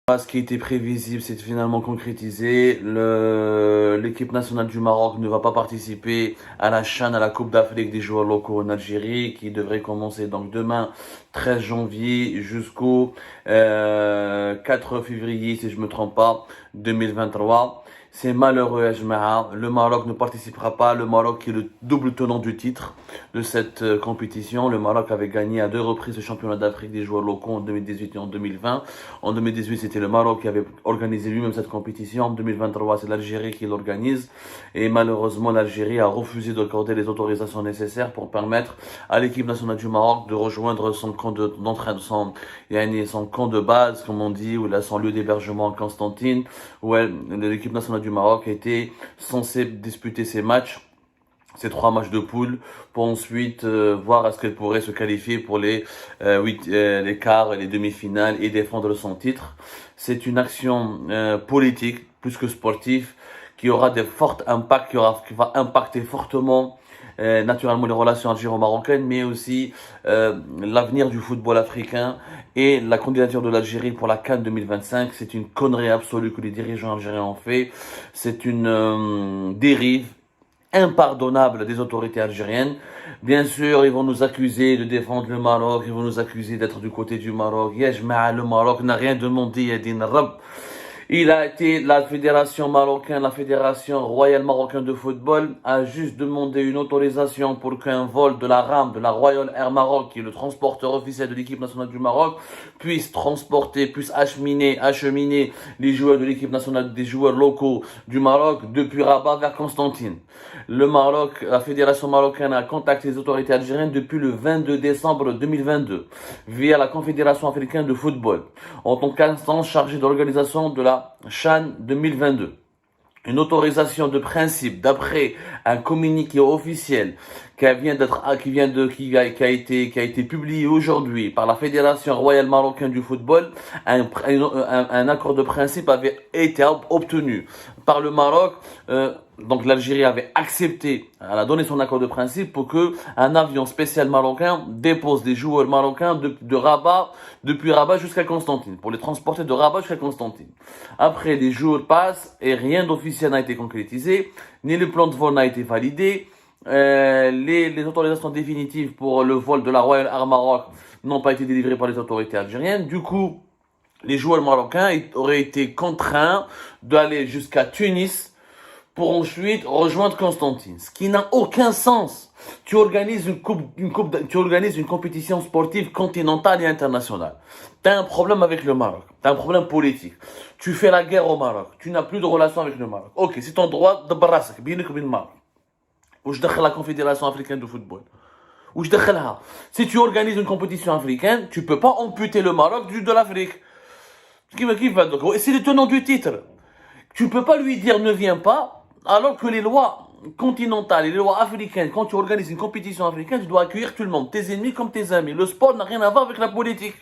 Ce qui était prévisible, c'est finalement concrétisé. L'équipe nationale du Maroc ne va pas participer à la CHAN, à la Coupe d'Afrique des joueurs locaux en Algérie, qui devrait commencer donc demain, 13 janvier, jusqu'au 4 février, si je me trompe pas, 2023. C'est malheureux, Ajma'a. Le Maroc ne participera pas. Le Maroc qui est le double tenant du titre de cette compétition. Le Maroc avait gagné à 2 reprises le championnat d'Afrique des joueurs locaux en 2018 et en 2020. En 2018, c'était le Maroc qui avait organisé lui-même cette compétition. En 2023, c'est l'Algérie qui l'organise. Et malheureusement, l'Algérie a refusé d'accorder les autorisations nécessaires pour permettre à l'équipe nationale du Maroc de rejoindre son camp d'entraînement, son camp de base, comme on dit, ou là, son lieu d'hébergement en Constantine, où l'équipe nationale du Maroc était censée disputer ces 3 matchs de poule, pour ensuite voir est-ce qu'elle pourrait se qualifier pour les quarts et les demi-finales et défendre son titre. C'est une action politique plus que sportive qui aura des forts impacts, qui va impacter fortement naturellement les relations algéro-marocaines, mais aussi l'avenir du football africain et la candidature de l'Algérie pour la CAN 2025. C'est une connerie absolue que les dirigeants algériens ont fait. C'est une dérive impardonnable des autorités algériennes. Bien sûr, ils vont nous accuser de défendre le Maroc, ils vont nous accuser d'être du côté du Maroc. Yajma'a, le Maroc n'a rien demandé, Yadin Rab. Il a été, la fédération marocaine, la fédération royale marocaine de football a juste demandé une autorisation pour qu'un vol de la RAM, de la Royal Air Maroc, qui est le transporteur officiel de l'équipe nationale du Maroc, puisse acheminer les joueurs de l'équipe nationale, des joueurs locaux du Maroc depuis Rabat vers Constantine. Le Maroc, la fédération marocaine a contacté les autorités algériennes depuis le 22 décembre 2022 via la Confédération africaine de football en tant qu'instance chargée de l'organisation de la CHAN 2022. Une autorisation de principe d'après un communiqué officiel qui a été publié aujourd'hui par la Fédération royale marocaine du football. Un accord de principe avait été obtenu par le Maroc. Donc l'Algérie avait accepté, elle a donné son accord de principe pour que un avion spécial marocain dépose des joueurs marocains depuis Rabat jusqu'à Constantine, pour les transporter de Rabat jusqu'à Constantine. Après, les jours passent et rien d'officiel n'a été concrétisé, ni le plan de vol n'a été validé. Les autorisations définitives pour le vol de la Royal Air Maroc n'ont pas été délivrées par les autorités algériennes. Du coup, les joueurs marocains auraient été contraints d'aller jusqu'à Tunis pour ensuite rejoindre Constantine, ce qui n'a aucun sens. Tu organises une compétition sportive continentale et internationale. Tu as un problème avec le Maroc, tu as un problème politique. Tu fais la guerre au Maroc, tu n'as plus de relation avec le Maroc. Ok, c'est ton droit de barassak, بينك وبين Maroc. وش دخل la Confédération africaine de football. وش دخلها. Si tu organises une compétition africaine, tu peux pas amputer le Maroc de l'Afrique. C'est le tenant du titre. Tu peux pas lui dire ne viens pas, alors que les lois continentales et les lois africaines, quand tu organises une compétition africaine, tu dois accueillir tout le monde, tes ennemis comme tes amis. Le sport n'a rien à voir avec la politique.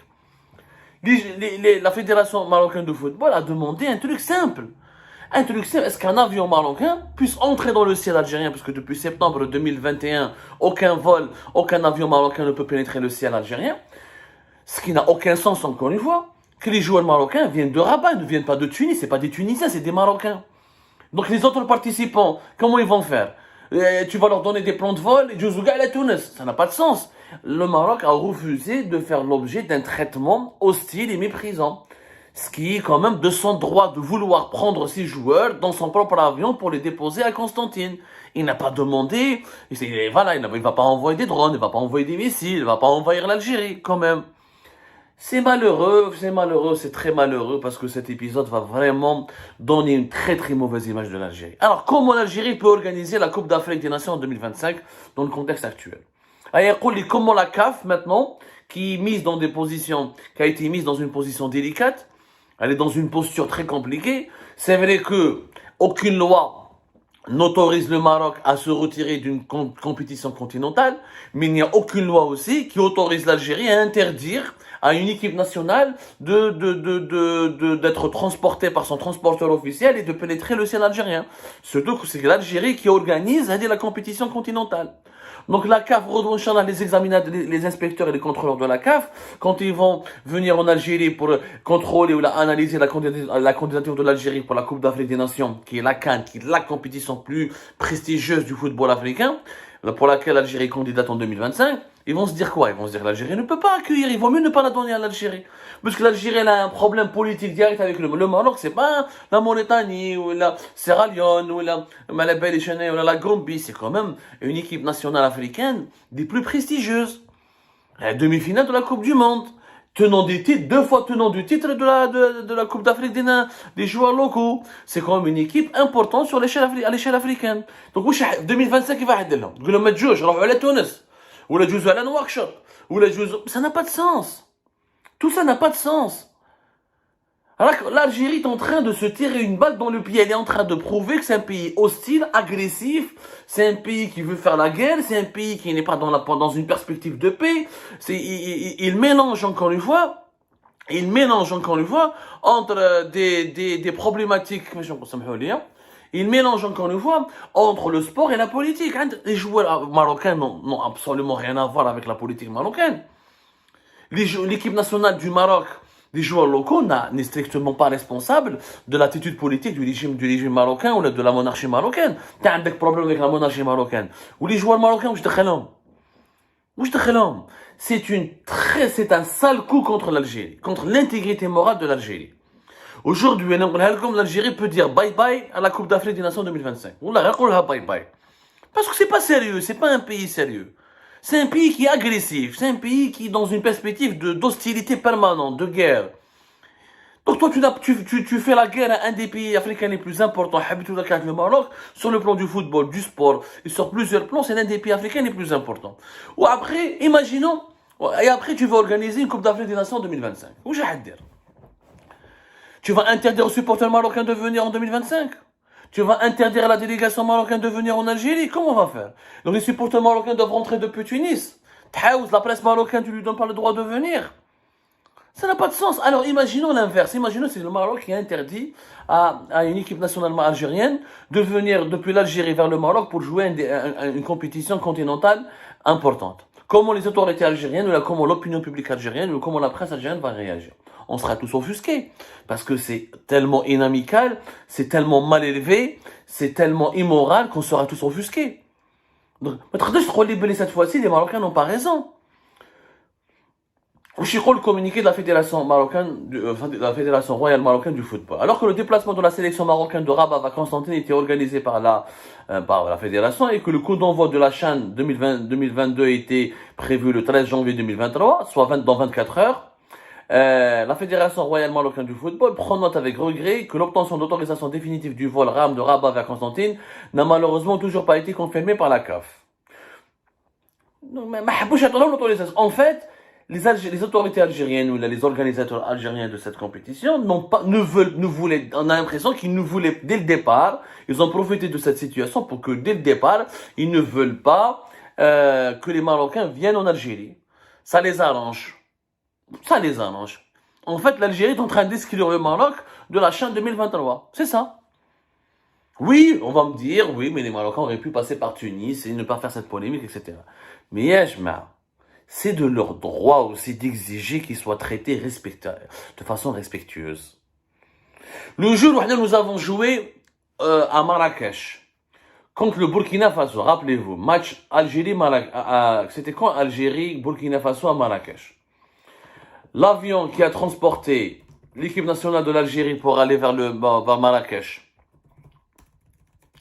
La Fédération marocaine de football a demandé un truc simple. Est-ce qu'un avion marocain puisse entrer dans le ciel algérien, puisque depuis septembre 2021, aucun avion marocain ne peut pénétrer le ciel algérien, ce qui n'a aucun sens encore une fois, que les joueurs marocains viennent de Rabat, ils ne viennent pas de Tunis, c'est pas des Tunisiens, c'est des Marocains. Donc les autres participants, comment ils vont faire? Tu vas leur donner des plans de vol et Djouzouga à Tunis. Ça n'a pas de sens. Le Maroc a refusé de faire l'objet d'un traitement hostile et méprisant. Ce qui est quand même de son droit de vouloir prendre ses joueurs dans son propre avion pour les déposer à Constantine. Il n'a pas demandé, il va pas envoyer des drones, il va pas envoyer des missiles, il va pas envahir l'Algérie quand même. C'est malheureux, c'est très malheureux parce que cet épisode va vraiment donner une très très mauvaise image de l'Algérie. Alors, comment l'Algérie peut organiser la Coupe d'Afrique des Nations en 2025 dans le contexte actuel? Comment la CAF maintenant, qui a été mise dans une position délicate, elle est dans une posture très compliquée. C'est vrai que aucune loi n'autorise le Maroc à se retirer d'une compétition continentale, mais il n'y a aucune loi aussi qui autorise l'Algérie à interdire à une équipe nationale d'être transportée par son transporteur officiel et de pénétrer le ciel algérien. Surtout que c'est l'Algérie qui organise la compétition continentale. Donc la CAF, Inch'Allah, les inspecteurs et les contrôleurs de la CAF, quand ils vont venir en Algérie pour contrôler ou analyser la candidature de l'Algérie pour la Coupe d'Afrique des Nations, qui est la CAN, qui est la compétition plus prestigieuse du football africain, pour laquelle l'Algérie candidate en 2025, ils vont se dire quoi? Ils vont se dire que l'Algérie ne peut pas accueillir, il vaut mieux ne pas la donner à l'Algérie. Parce que l'Algérie elle a un problème politique direct avec le Maroc, c'est pas la Mauritanie, ou la Sierra Leone, ou la Malabelle et ou la Gambie, c'est quand même une équipe nationale africaine des plus prestigieuses. La demi-finale de la Coupe du Monde. Tenant des titres, 2 fois tenant du titre de la Coupe d'Afrique des joueurs locaux. C'est quand même une équipe importante sur à l'échelle africaine. Donc, 2025, il va aider là. Il va mettre jouer, je vais aller à Tunis. Ou la jouer à Nouakchott. Ou la jouer. Ça n'a pas de sens. Tout ça n'a pas de sens. Alors que l'Algérie est en train de se tirer une balle dans le pied. Elle est en train de prouver que c'est un pays hostile, agressif. C'est un pays qui veut faire la guerre. C'est un pays qui n'est pas dans une perspective de paix. Il mélange encore une fois. Entre des problématiques. Il mélange encore une fois entre le sport et la politique. Les joueurs marocains n'ont absolument rien à voir avec la politique marocaine. L'équipe nationale du Maroc, les joueurs locaux, n'est strictement pas responsable de l'attitude politique du régime marocain ou de la monarchie marocaine. Tu as des problèmes avec la monarchie marocaine. Ou les joueurs marocains, c'est un sale coup contre l'Algérie, contre l'intégrité morale de l'Algérie. Aujourd'hui, l'Algérie peut dire bye bye à la Coupe d'Afrique des Nations 2025. Ou la bye bye. Parce que c'est pas sérieux, c'est pas un pays sérieux. C'est un pays qui est agressif, c'est un pays qui est dans une perspective d'hostilité permanente, de guerre. Donc toi, tu fais la guerre à un des pays africains les plus importants, le Maroc, sur le plan du football, du sport, et sur plusieurs plans, c'est l'un des pays africains les plus importants. Ou après, imaginons, et après tu vas organiser une Coupe d'Afrique des Nations en 2025. Où j'ai à dire? Tu vas interdire aux supporters marocains de venir en 2025? Tu vas interdire à la délégation marocaine de venir en Algérie? Comment on va faire? Donc les supporters marocains doivent rentrer depuis Tunis. La presse marocaine, tu lui donnes pas le droit de venir. Ça n'a pas de sens. Alors imaginons l'inverse. Imaginons c'est le Maroc qui interdit à une équipe nationale algérienne de venir depuis l'Algérie vers le Maroc pour jouer une compétition continentale importante. Comment les autorités algériennes, ou comment l'opinion publique algérienne, ou comment la presse algérienne va réagir? On sera tous offusqués. Parce que c'est tellement inamical, c'est tellement mal élevé, c'est tellement immoral qu'on sera tous offusqués. Donc, cette fois-ci, les Marocains n'ont pas raison. Le communiqué de la Fédération marocaine, de la Fédération royale marocaine du football. Alors que le déplacement de la sélection marocaine de Rabat à Constantine était organisé par la Fédération et que le coup d'envoi de la CHAN 2022 était prévu le 13 janvier 2023, soit dans 24 heures, la Fédération royale marocaine du football prend note avec regret que l'obtention d'autorisation définitive du vol RAM de Rabat vers Constantine n'a malheureusement toujours pas été confirmée par la CAF. En fait, les autorités algériennes ou les organisateurs algériens de cette compétition on a l'impression qu'ils ne voulaient dès le départ, ils ont profité de cette situation pour que dès le départ, ils ne veulent pas que les Marocains viennent en Algérie. Ça les arrange. En fait, l'Algérie est en train d'exclure le Maroc de la CHAN 2023. C'est ça. Oui, on va me dire, oui, mais les Marocains auraient pu passer par Tunis et ne pas faire cette polémique, etc. Mais Yajma, c'est de leur droit aussi d'exiger qu'ils soient traités de façon respectueuse. Le jour où nous avons joué à Marrakech contre le Burkina Faso, rappelez-vous, match Algérie-Marrakech, c'était quand Algérie-Burkina Faso à Marrakech? L'avion qui a transporté l'équipe nationale de l'Algérie pour aller vers Marrakech,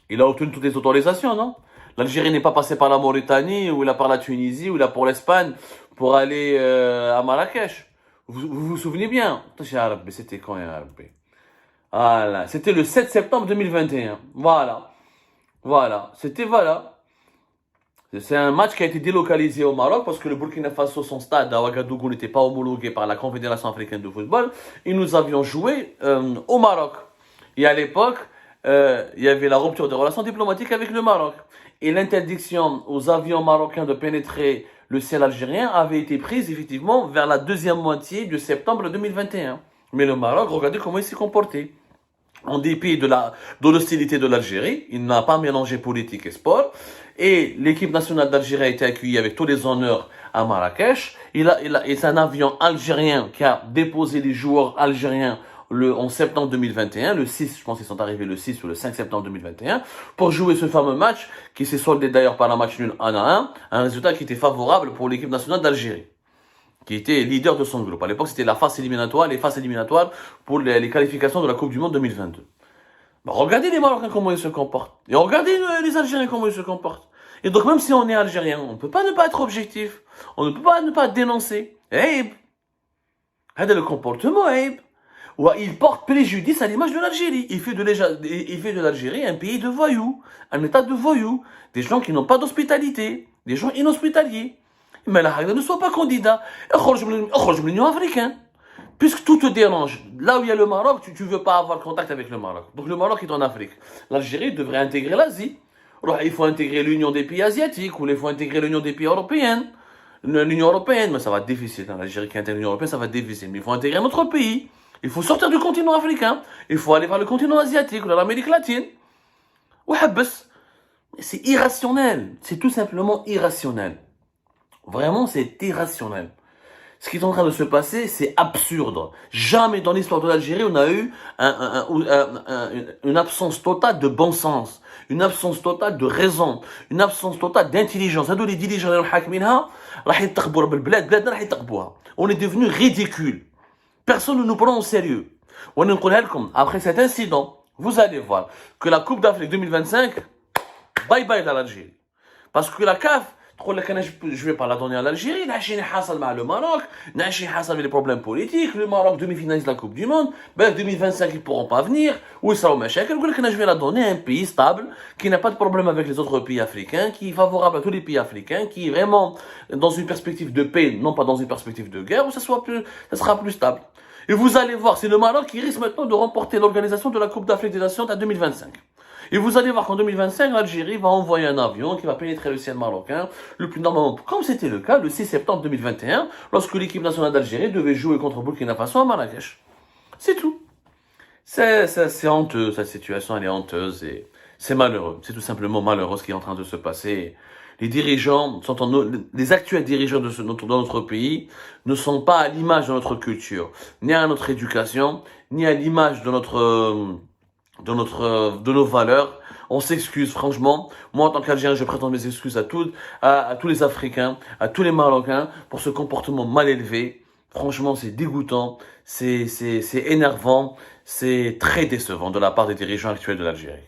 il a obtenu toutes les autorisations, non? L'Algérie n'est pas passée par la Mauritanie, ou par la Tunisie, ou par l'Espagne pour aller à Marrakech. Vous souvenez bien? C'était quand, voilà. C'était le 7 septembre 2021. Voilà. C'est un match qui a été délocalisé au Maroc parce que le Burkina Faso, son stade à Ouagadougou n'était pas homologué par la Confédération africaine de football. Et nous avions joué au Maroc. Et à l'époque, il y avait la rupture des relations diplomatiques avec le Maroc. Et l'interdiction aux avions marocains de pénétrer le ciel algérien avait été prise effectivement vers la deuxième moitié de septembre 2021. Mais le Maroc, regardez comment il s'est comporté. en dépit de l'hostilité de l'Algérie. Il n'a pas mélangé politique et sport. Et l'équipe nationale d'Algérie a été accueillie avec tous les honneurs à Marrakech. Et c'est un avion algérien qui a déposé les joueurs algériens en septembre 2021, le 6, je pense qu'ils sont arrivés le 6 ou le 5 septembre 2021, pour jouer ce fameux match, qui s'est soldé d'ailleurs par un match nul 1-1, un résultat qui était favorable pour l'équipe nationale d'Algérie, qui était leader de son groupe. À l'époque, c'était les phases éliminatoires pour les qualifications de la Coupe du Monde 2022. Bah, regardez les Marocains comment ils se comportent. Et regardez les Algériens comment ils se comportent. Et donc, même si on est Algérien, on ne peut pas ne pas être objectif. On ne peut pas ne pas dénoncer. Aïb. C'est le comportement, Aïb. Il porte préjudice à l'image de l'Algérie. Il fait de l'Algérie un pays de voyous, un état de voyous, des gens qui n'ont pas d'hospitalité, des gens inhospitaliers. Mais la Haïda ne soit pas candidat. L'Union africaine. Puisque tout te dérange, là où il y a le Maroc, tu ne veux pas avoir contact avec le Maroc. Donc le Maroc est en Afrique. L'Algérie devrait intégrer l'Asie. Alors, il faut intégrer l'Union des pays asiatiques, ou il faut intégrer l'Union des pays européens. L'Union européenne, mais ça va être difficile. L'Algérie qui intègre l'Union européenne, ça va être difficile. Mais il faut intégrer un autre pays. Il faut sortir du continent africain. Il faut aller vers le continent asiatique ou vers l'Amérique latine. C'est irrationnel. C'est tout simplement irrationnel. Vraiment, c'est irrationnel. Ce qui est en train de se passer, c'est absurde. Jamais dans l'histoire de l'Algérie, on a eu une absence totale de bon sens, une absence totale de raison, une absence totale d'intelligence. On est devenu ridicule. Personne ne nous prend au sérieux. Après cet incident, vous allez voir que la Coupe d'Afrique 2025, bye bye à l'Algérie. Parce que la CAF, je ne vais pas la donner à l'Algérie. Le Maroc, les problèmes politiques. Le Maroc demi-finaliste de la Coupe du Monde. Ben 2025, ils ne pourront pas venir. Ou ils seront méchants. Je vais la donner à un pays stable, qui n'a pas de problème avec les autres pays africains, qui est favorable à tous les pays africains, qui est vraiment dans une perspective de paix, non pas dans une perspective de guerre, où ça sera plus stable. Et vous allez voir, c'est le Maroc qui risque maintenant de remporter l'organisation de la Coupe d'Afrique des Nations en 2025. Et vous allez voir qu'en 2025, l'Algérie va envoyer un avion qui va pénétrer le ciel marocain le plus normalement, comme c'était le cas le 6 septembre 2021, lorsque l'équipe nationale d'Algérie devait jouer contre Burkina Faso à Marrakech. C'est tout. C'est honteux, cette situation, elle est honteuse et c'est malheureux. C'est tout simplement malheureux ce qui est en train de se passer. Les dirigeants, les actuels dirigeants de notre pays ne sont pas à l'image de notre culture, ni à notre éducation, ni à l'image de nos valeurs. On s'excuse franchement. Moi en tant qu'Algérien, je présente mes excuses à tous les Africains, à tous les Marocains pour ce comportement mal élevé. Franchement, c'est dégoûtant, c'est énervant, c'est très décevant de la part des dirigeants actuels de l'Algérie.